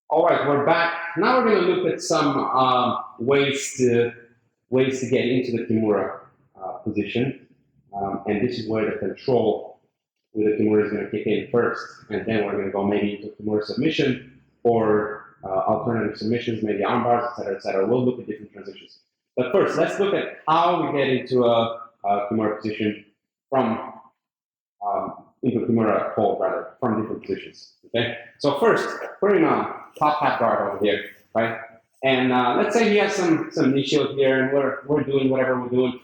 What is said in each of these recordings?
All right, we're back. Now we're going to look at some ways to get into the Kimura position, and this is where the control with the Kimura is going to kick in first, and then we're going to go maybe into Kimura submission or alternative submissions, maybe arm bars, etc., etc. We'll look at different transitions. But first, let's look at how we get into a Kimura position from into Kimura hold rather from different positions. Okay, so first putting on top half guard over here, right? And let's say he has some knee shield here, and we're doing whatever we're doing.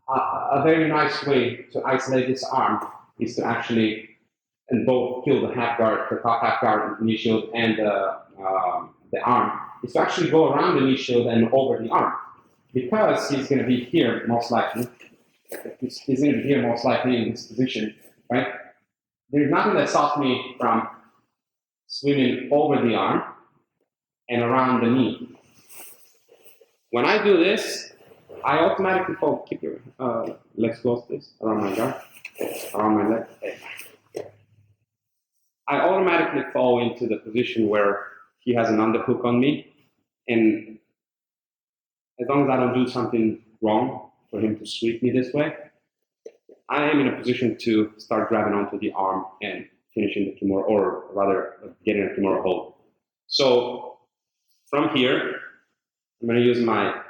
A very nice way to isolate this arm is to actually and both kill the half guard, the top half guard knee shield, and the arm. Is to actually go around the knee shield and over the arm, because he's going to be here most likely. He's going to be here most likely in this position, right? There's nothing that stops me from swimming over the arm and around the knee. When I do this, I automatically fall. Keep your legs close, please, around my guard, around my leg. I automatically fall into the position where he has an underhook on me, and as long as I don't do something wrong for him to sweep me this way, I am in a position to start grabbing onto the arm and finishing the Kimura, or rather getting a Kimura hold. So from here, I'm going to use my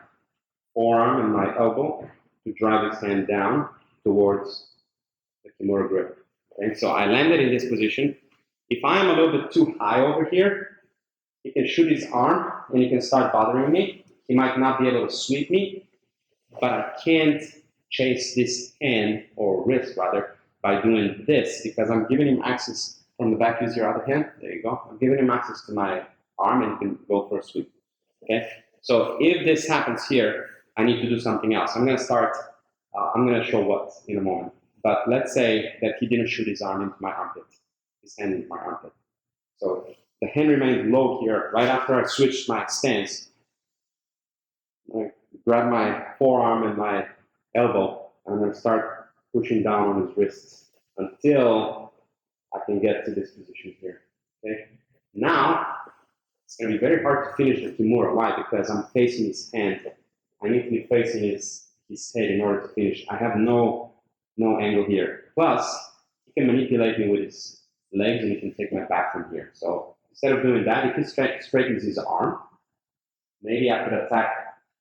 forearm and my elbow to drive his hand down towards the Kimura grip. Okay, so I landed in this position. If I am a little bit too high over here, he can shoot his arm and he can start bothering me. He might not be able to sweep me, but I can't chase this hand, or wrist rather, by doing this, because I'm giving him access from the back. Use your other hand. There you go. I'm giving him access to my arm, and he can go for a sweep. Okay. So if this happens here, I need to do something else. I'm going to start. I'm going to show what in a moment. But let's say that he didn't shoot his arm into my armpit, his hand into my armpit. So the hand remained low here. Right after I switched my stance, I grab my forearm and my elbow, and I'm going to start pushing down on his wrists until I can get to this position here. Okay. Now it's going to be very hard to finish the Kimura. Why? Because I'm facing his hand. I need to be facing his head in order to finish. I have no angle here. Plus, he can manipulate me with his legs, and he can take my back from here. So instead of doing that, if he straightens his arm, maybe I could attack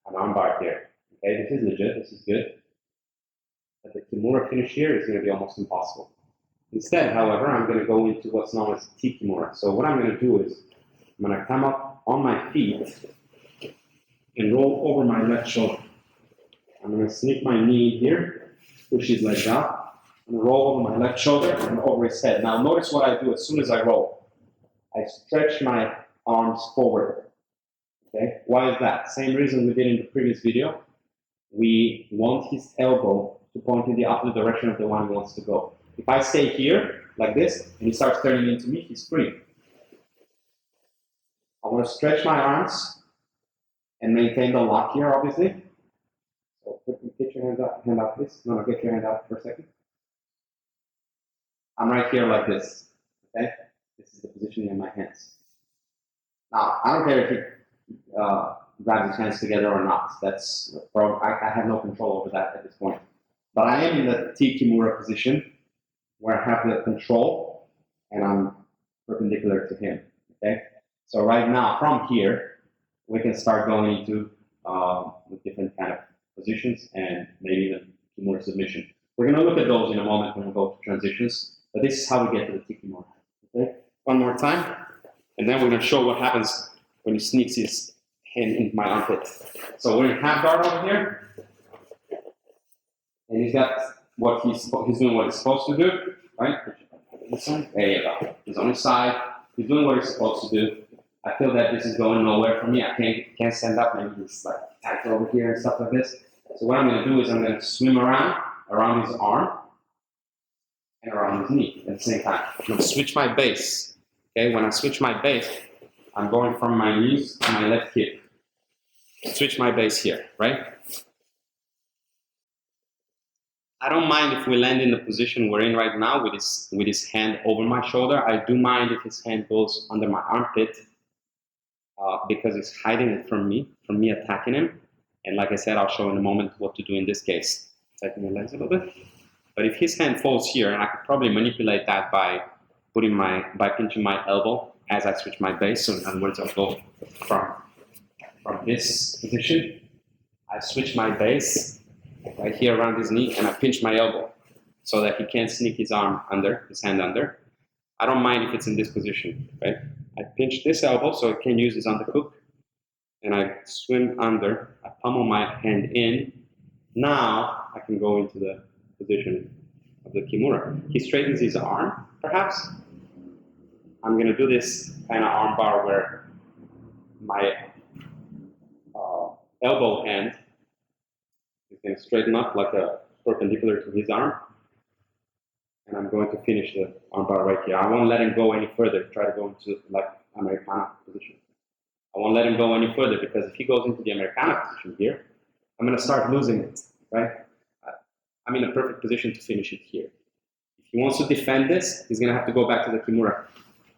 an armbar here. Okay, this is legit. This is good. But the Kimura finish here is going to be almost impossible. Instead, however, I'm going to go into what's known as T-Kimura. So what I'm going to do is I'm going to come up on my feet and roll over my left shoulder. I'm going to sneak my knee here, push his leg down, and roll over my left shoulder and over his head. Now notice what I do as soon as I roll. I stretch my arms forward. Okay, why is that? Same reason we did in the previous video. We want his elbow to point in the opposite direction of the one he wants to go. If I stay here, like this, and he starts turning into me, he's free. I want to stretch my arms and maintain the lock here, obviously. So get your hand out, please. No, get your hand out for a second. I'm right here like this, okay? This is the positioning of my hands. Now, I don't care if he grabs his hands together or not. I have no control over that at this point. But I am in the T-Kimura position where I have the control and I'm perpendicular to him, okay? So right now, from here, we can start going into different kind of positions and maybe even Kimura submission. We're going to look at those in a moment when we go to transitions, but this is how we get to the T-Kimura, okay? One more time, and then we're going to show what happens when he sneaks his hand into my armpit. So we're in half guard over here, and he's got what he's doing what he's supposed to do, right? There you go. He's on his side. He's doing what he's supposed to do. I feel that this is going nowhere for me. I can't stand up. Maybe he's like tight over here and stuff like this. So what I'm going to do is I'm going to swim around his arm and around his knee at the same time. I'm going to switch my base. Okay, when I switch my base, I'm going from my knees to my left hip. Switch my base here, right? I don't mind if we land in the position we're in right now with his hand over my shoulder. I do mind if his hand goes under my armpit because he's hiding it from me attacking him. And like I said, I'll show in a moment what to do in this case. Tighten my legs a little bit. But if his hand falls here, and I could probably manipulate that by pinching my elbow as I switch my base. So in other words, I'll go from this position. I switch my base right here around his knee, and I pinch my elbow so that he can't sneak his hand under. I don't mind if it's in this position, right? I pinch this elbow so it can use his underhook, and I swim under. I pummel my hand in. Now I can go into the position of the Kimura. He straightens his arm, perhaps. I'm going to do this kind of arm bar where my elbow hand is going to straighten up like a perpendicular to his arm. And I'm going to finish the arm bar right here. I won't let him go any further. Try to go into like Americana position. I won't let him go any further because if he goes into the Americana position here, I'm going to start losing it, right? I'm in a perfect position to finish it here. If he wants to defend this, he's going to have to go back to the Kimura.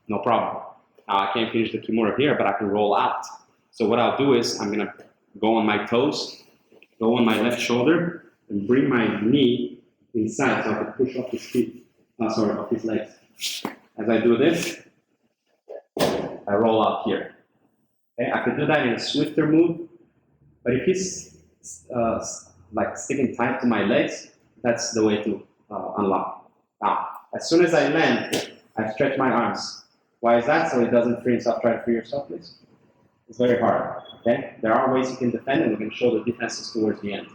No problem. Now I can't finish the Kimura here, but I can roll out. So what I'll do is I'm going to go on my toes, go on my left shoulder, and bring my knee inside so I can push off his feet, off his legs. As I do this, I roll out here. Okay? I could do that in a swifter move, but if he's like sticking tight to my legs, that's the way to unlock. Now, as soon as I land, I stretch my arms. Why is that? So it doesn't free himself. Try to free yourself, please. It's very hard. Okay? There are ways you can defend, and we're going to show the defenses towards the end.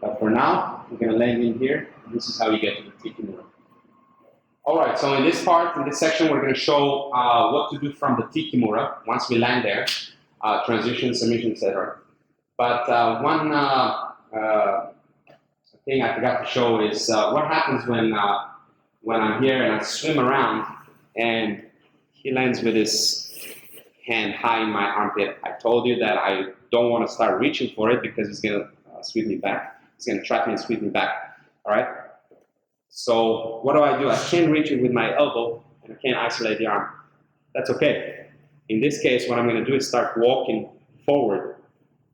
But for now, we're going to land in here. This is how you get to the T-Kimura. All right, so in this part, in this section, we're going to show what to do from the T-Kimura once we land there, transition, submission, etc. But one thing I forgot to show is what happens when I'm here and I swim around and he lands with his hand high in my armpit. I told you that I don't want to start reaching for it because he's going to sweep me back. He's going to trap me and sweep me back. All right? So what do? I can't reach it with my elbow and I can't isolate the arm. That's okay. In this case, what I'm going to do is start walking forward.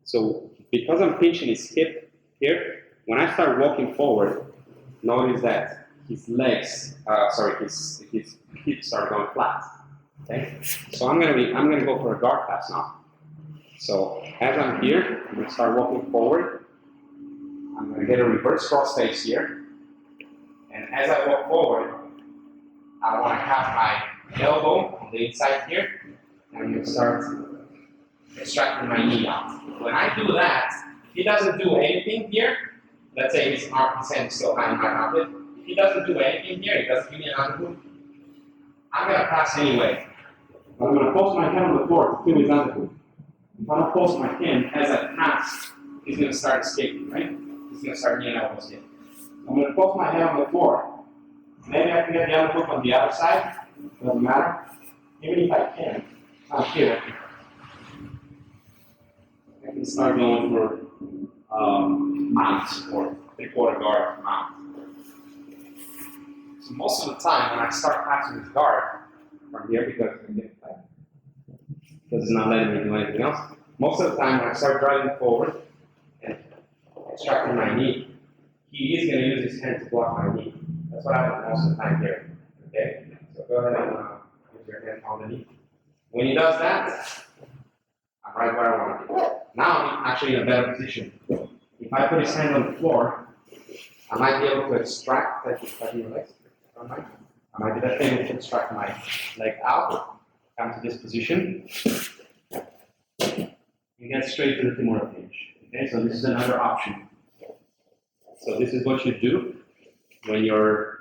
So because I'm pinching his hip here, when I start walking forward, notice that his legs, his hips start going flat. Okay? So I'm gonna go for a guard pass now. So as I'm here, I'm gonna start walking forward. I'm gonna get a reverse cross face here. And as I walk forward, I want to have my elbow on the inside here, and I'm gonna start extracting my knee out. When I do that, if he doesn't do anything here, let's say his hand is still high in my armpit. If he doesn't do anything here, he doesn't give me another move, I'm going to pass anyway. But I'm going to post my hand on the floor to feel his underhook. If I don't post my hand as I pass, he's going to start escaping, right? He's going to start getting elbow escape. I'm going to post my hand on the floor. Maybe I can get the underhook on the other side. Doesn't matter. Even if I can, not here. I can start going for mounts or three-quarter guard mount. So most of the time when I start passing this guard from here because it's not letting me do anything else, most of the time when I start driving forward and extracting my knee, he is going to use his hand to block my knee. That's what happens most of the time here. Okay? So go ahead and put your hand on the knee. When he does that, I'm right where I want to be. Now I'm actually in a better position. If I put his hand on the floor, I might be able to extract your legs. I might be that able to extract my leg out, come to this position, and get straight to the Kimura pinch. Okay, so this is another option. So this is what you do when your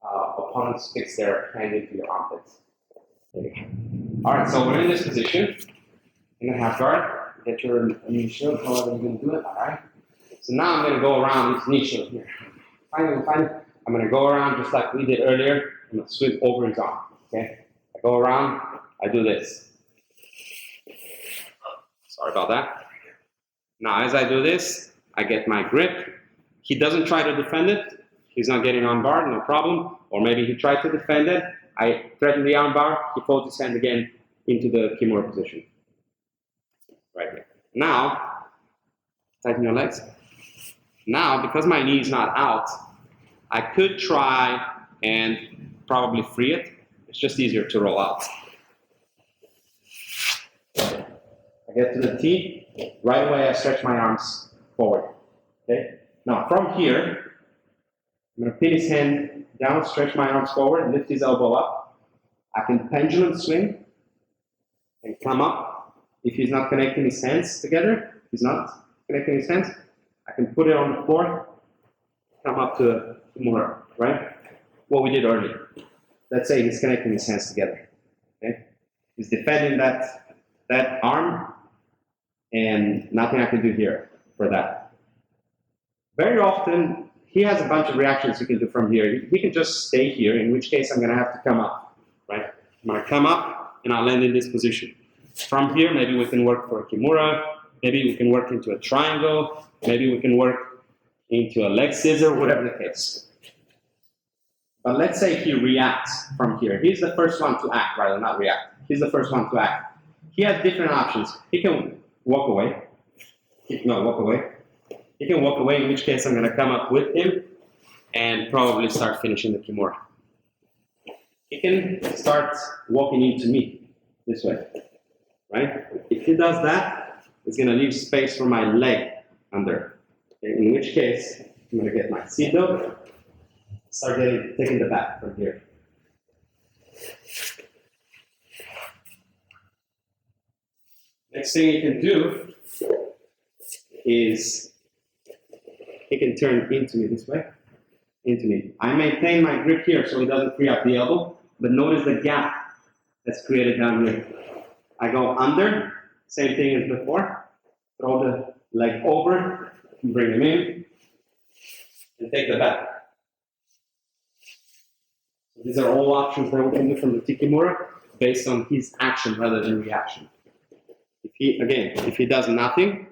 opponent sticks their hand into your armpits. All right, so we're in this position. In a half guard. Get your knee shield, however you're going to do it, all right? So now I'm going to go around this knee shield here. Finally, I'm going to go around just like we did earlier. I'm going to sweep over his arm, okay? I go around, I do this. Sorry about that. Now, as I do this, I get my grip. He doesn't try to defend it. He's not getting on bar, no problem. Or maybe he tried to defend it. I threaten the arm bar, he folds his hand again, into the Kimura position. Right here. Now, tighten your legs. Now, because my knee is not out, I could try and probably free it. It's just easier to roll out. I get to the T, right away I stretch my arms forward. Okay? Now from here, I'm going to pin his hand down, stretch my arms forward, lift his elbow up. I can pendulum swing and come up. If he's not connecting his hands together, I can put it on the floor, come up to Kimura, right? What we did earlier. Let's say he's connecting his hands together. Okay? He's defending that arm, and nothing I can do here for that. Very often, he has a bunch of reactions he can do from here. He can just stay here, in which case I'm going to have to come up, right? I'm going to come up, and I'll land in this position. From here, maybe we can work for a Kimura, maybe we can work into a triangle, maybe we can work into a leg scissor, whatever the case. But let's say he reacts from here. He's the first one to act, rather not react. He's the first one to act. He has different options. He can walk away. He can walk away, in which case I'm going to come up with him and probably start finishing the Kimura. He can start walking into me this way, right? If he does that, it's going to leave space for my leg under. In which case, I'm going to get my seat up, start taking the back from here. Next thing you can do is he can turn into me this way, into me. I maintain my grip here so it doesn't free up the elbow, but notice the gap that's created down here. I go under, same thing as before, throw the leg over, bring him in, and take the back. So these are all options that we can do from the T-Kimura based on his action rather than reaction. If he does nothing,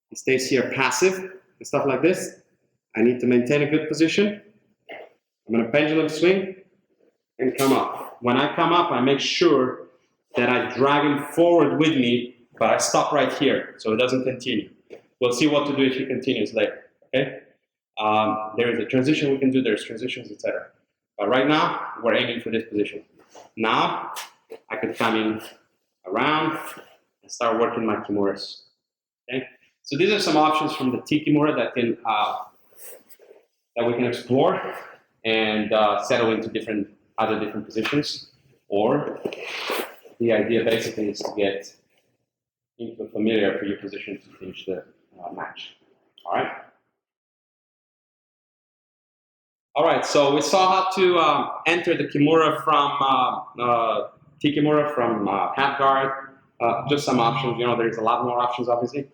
he stays here passive and stuff like this, I need to maintain a good position. I'm going to pendulum swing and come up. When I come up, I make sure that I drag him forward with me, but I stop right here so it doesn't continue. We'll see what to do if he continues later. Okay? There is a transition we can do, there's transitions, etc. But right now, we're aiming for this position. Now, I could come in around and start working my Kimuras. Okay? So these are some options from the T-Kimura that we can explore and settle into other different positions. Or the idea basically is to get into a familiar for your position to finish the match. All right. All right. So we saw how to enter the Kimura from T-Kimura from half guard. Just some options. There's a lot more options, obviously.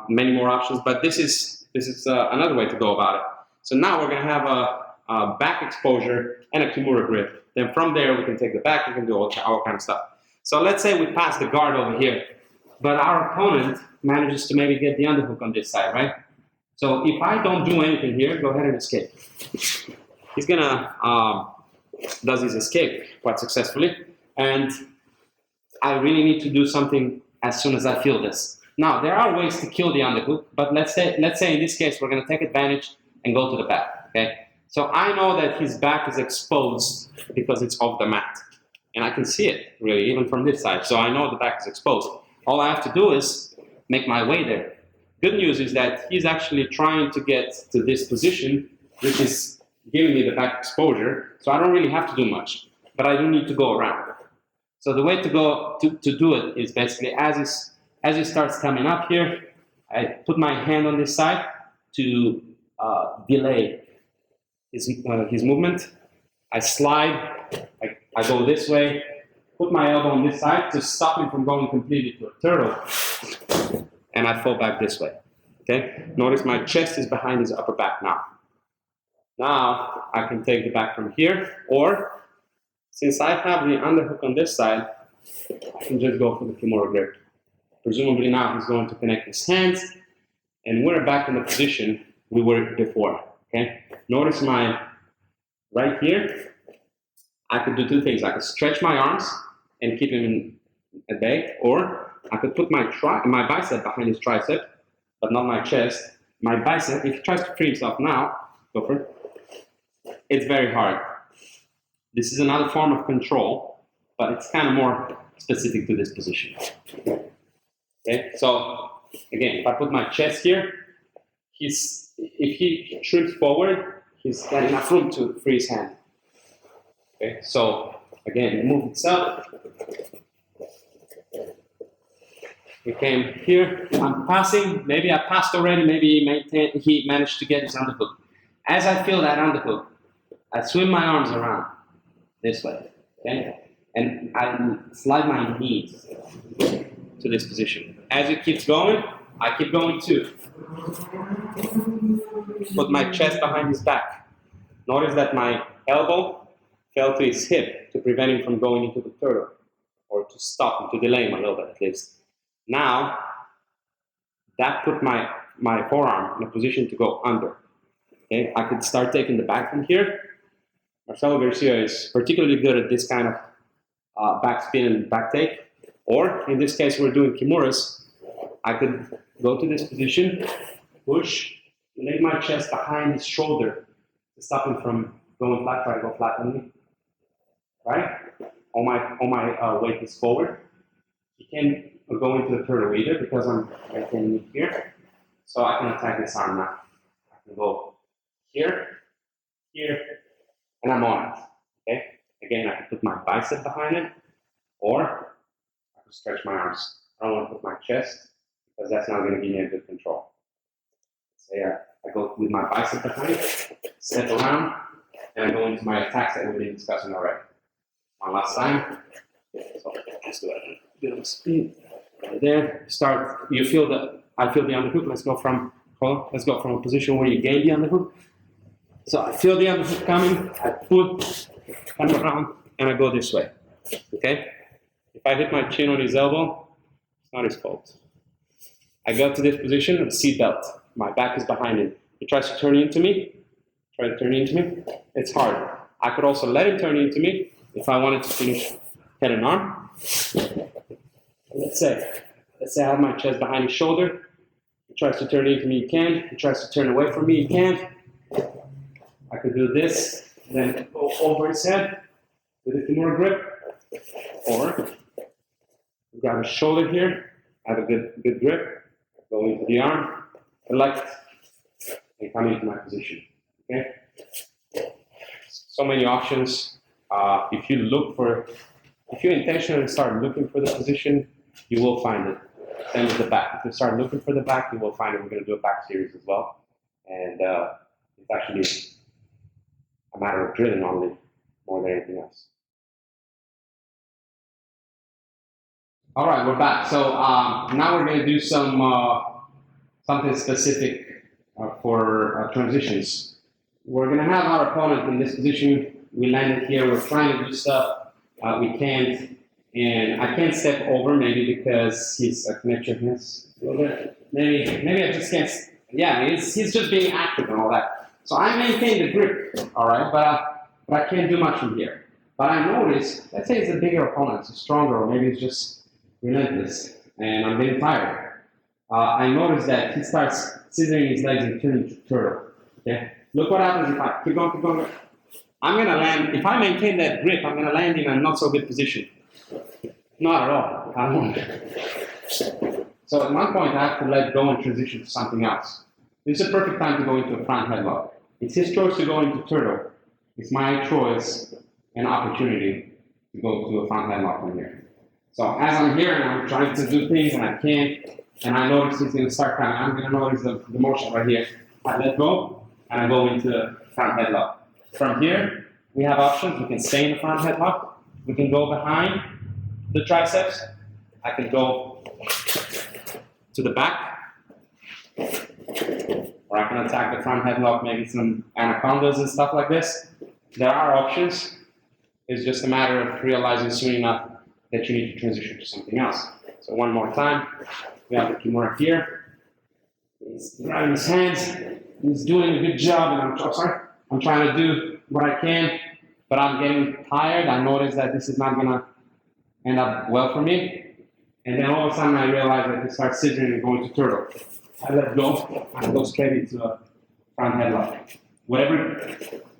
Many more options, but this is another way to go about it. So now we're going to have a back exposure and a Kimura grip. Then from there we can take the back, we can do all kind of stuff. So let's say we pass the guard over here, but our opponent manages to maybe get the underhook on this side, right? So if I don't do anything here, go ahead and escape. He's gonna does his escape quite successfully, and I really need to do something as soon as I feel this. Now, there are ways to kill the underhook, but let's say in this case, we're going to take advantage and go to the back, okay? So I know that his back is exposed because it's off the mat. And I can see it, really, even from this side. So I know the back is exposed. All I have to do is make my way there. Good news is that he's actually trying to get to this position, which is giving me the back exposure. So I don't really have to do much, but I do need to go around. So the way to go to do it is basically as he starts coming up here, I put my hand on this side to delay his movement. I slide, I go this way, put my elbow on this side to stop him from going completely to a turtle, and I fall back this way. Okay? Notice my chest is behind his upper back now. Now I can take the back from here, or since I have the underhook on this side, I can just go for the Kimura grip. Presumably now he's going to connect his hands, and we're back in the position we were before. Okay? Notice my right here. I could do two things. I could stretch my arms and keep him at bay, or I could put my bicep behind his tricep, but not my chest. My bicep, if he tries to free himself now, go for it. It's very hard. This is another form of control, but it's kind of more specific to this position. Okay, so again, if I put my chest here, if he shrinks forward, he's got enough room to free his hand. Okay, so again, the move itself. We came here, I'm passing, maybe I passed already, maybe he managed to get his underhook. As I feel that underhook, I swim my arms around this way, okay? And I slide my knees to this position. As it keeps going, I keep going too. Put my chest behind his back. Notice that my elbow fell to his hip to prevent him from going into the turtle, or to stop him, to delay him a little bit at least. Now, that put my forearm in a position to go under. Okay, I could start taking the back from here. Marcelo Garcia is particularly good at this kind of back spin and back take. Or, in this case, we're doing Kimuras. I could go to this position, push, lay my chest behind his shoulder to stop him from going flat, try to go flat on me. Right? All my weight is forward. He can go into the turtle either because I'm right here. So I can attack this arm now. I can go here, here, and I'm on it. Okay? Again, I can put my bicep behind it, or I can stretch my arms. I don't want to put my chest because that's not going to give me a good control. So yeah, I go with my bicep behind it, step around, and I go into my attacks that we've been discussing already. One last time. So let's do it. A bit of speed. Right there. Start. I feel the underhook. Let's go from a position where you gain the underhook. So I feel the underhook coming. I put, come around, and I go this way. Okay. If I hit my chin on his elbow, it's not his fault. I go to this position of seat belt. My back is behind him. He tries to turn into me. It's hard. I could also let him turn into me if I wanted to finish head and arm. Let's say I have my chest behind his shoulder. He tries to turn into me, he can. He tries to turn away from me, he can. I could do this, then go over his head with a Kimura grip, or grab his shoulder here, have a good grip, go into the arm, collect, and come into my position. Okay? So many options. If you intentionally start looking for the position, you will find it. Same with the back. If you start looking for the back, you will find it. We're going to do a back series as well. And it's actually a matter of drilling only more than anything else. All right, we're back. So now we're going to do something specific for transitions. We're going to have our opponent in this position. We landed here. We're trying to do stuff. We can't. And I can't step over maybe because his connection is a little bit. Maybe I just can't. Yeah, he's just being active and all that. So I maintain the grip, all right, but I can't do much from here. But I notice, let's say it's a bigger opponent, it's stronger, or maybe it's just relentless, and I'm getting tired. I notice that he starts scissoring his legs and turning to turtle. Okay, look what happens if I keep going. I'm gonna land. If I maintain that grip, I'm gonna land in a not so good position. Not at all. I don't want it. So at one point, I have to let go and transition to something else. This is a perfect time to go into a front headlock. It's his choice to go into turtle. It's my choice and opportunity to go to a front headlock from here. So as I'm here and I'm trying to do things and I can't, and I notice he's going to start coming, I'm going to notice the motion right here. I let go and I go into front headlock. From here, we have options. We can stay in the front headlock. We can go behind the triceps. I can go to the back, or I can attack the front headlock, maybe some anacondas and stuff like this. There are options. It's just a matter of realizing soon enough that you need to transition to something else. So one more time, we have the Kimura here. He's grabbing his hands. He's doing a good job, and I'm trying to do what I can, but I'm getting tired. I notice that this is not gonna end up well for me. And then all of a sudden I realize that it starts scissoring and going to turtle. I let go, I go straight into a front headlock. Whatever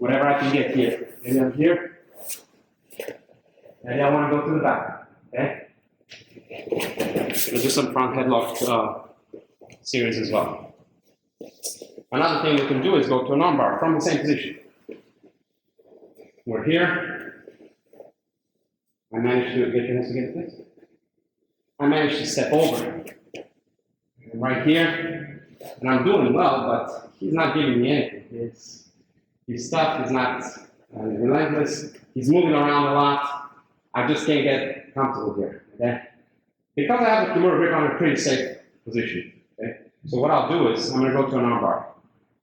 I can get here. Maybe I'm here. Maybe I want to go to the back. Okay? We'll do some front headlock series as well. Another thing we can do is go to an armbar from the same position. We're here. I managed to get your hands against this. I managed to step over. I'm right here, and I'm doing well, but he's not giving me anything. His stuff is not relentless. He's moving around a lot. I just can't get comfortable here. Okay? Because I have the Kimura grip, I'm in a pretty safe position. Okay? So what I'll do is I'm going to go to an armbar.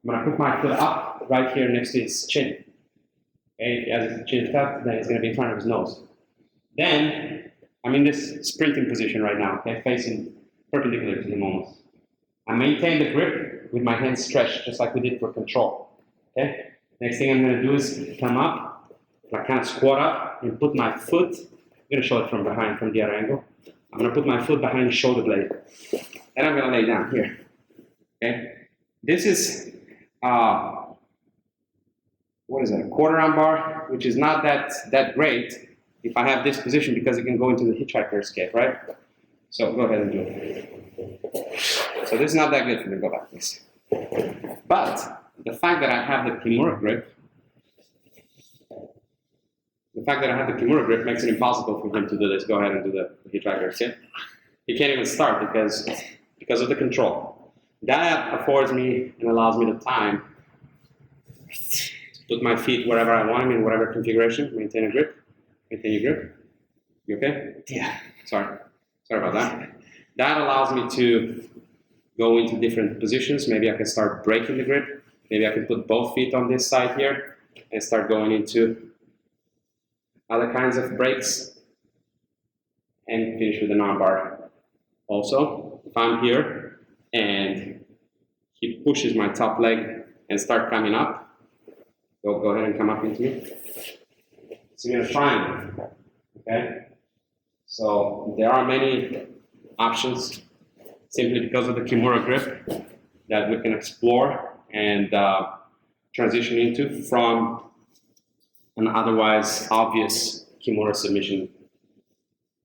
I'm going to put my foot up right here next to his chin. Okay? If he has his chin tucked, then it's going to be in front of his nose. Then I'm in this sprinting position right now, okay? Facing perpendicular to him almost. I maintain the grip with my hands stretched, just like we did for control. Okay? Next thing I'm going to do is come up, I kind of squat up and put my foot. I'm going to show it from behind, from the other angle. I'm going to put my foot behind the shoulder blade, and I'm going to lay down here. Okay? This is what is it? A quarter armbar, which is not that great if I have this position because it can go into the hitchhiker escape, right? So go ahead and do it. So this is not that good for me to go back this. But the fact that I have the Kimura grip, makes it impossible for him to do this. Go ahead and do the hitchhiker escape. He can't even start because of the control. That affords me and allows me the time to put my feet wherever I want them in whatever configuration, maintain a grip. Maintain your grip. You okay? Yeah. Sorry about that. That allows me to go into different positions. Maybe I can start breaking the grip. Maybe I can put both feet on this side here and start going into other kinds of breaks and finish with an armbar. Also, if I'm here and he pushes my top leg and start coming up, go ahead and come up into me. So you're going to triangle, okay? So there are many options simply because of the Kimura grip that we can explore and transition into from an otherwise obvious Kimura submission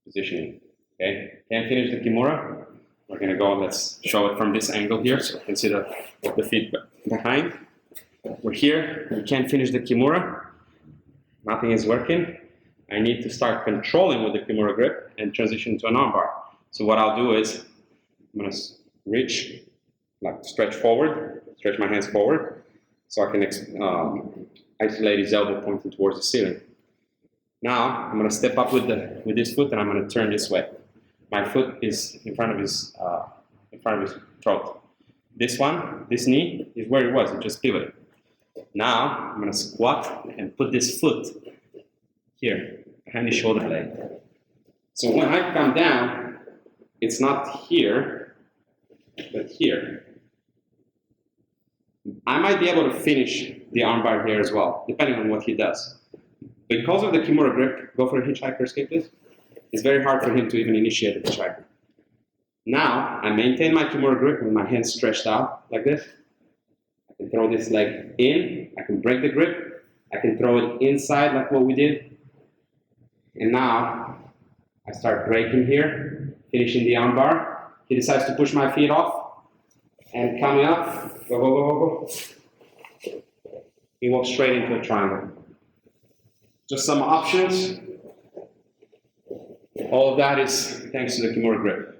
positioning, okay? Can't finish the Kimura. We're going to go, let's show it from this angle here, so consider the feet behind. We're here, we can't finish the Kimura. Nothing is working. I need to start controlling with the Kimura grip and transition to an armbar. So what I'll do is I'm going to reach, like stretch forward, stretch my hands forward, so I can isolate his elbow pointing towards the ceiling. Now I'm going to step up with this foot and I'm going to turn this way. My foot is in front of his throat. This knee is where it was. It just pivoted. Now, I'm going to squat and put this foot here, behind the shoulder blade. So when I come down, it's not here, but here. I might be able to finish the armbar here as well, depending on what he does. Because of the Kimura grip, go for a hitchhiker escape this. It's very hard for him to even initiate the hitchhiker. Now, I maintain my Kimura grip with my hands stretched out like this. I can throw this leg in, I can break the grip, I can throw it inside like what we did. And now, I start breaking here, finishing the armbar. He decides to push my feet off, and coming up, go. He walks straight into a triangle. Just some options. All of that is thanks to the Kimura grip.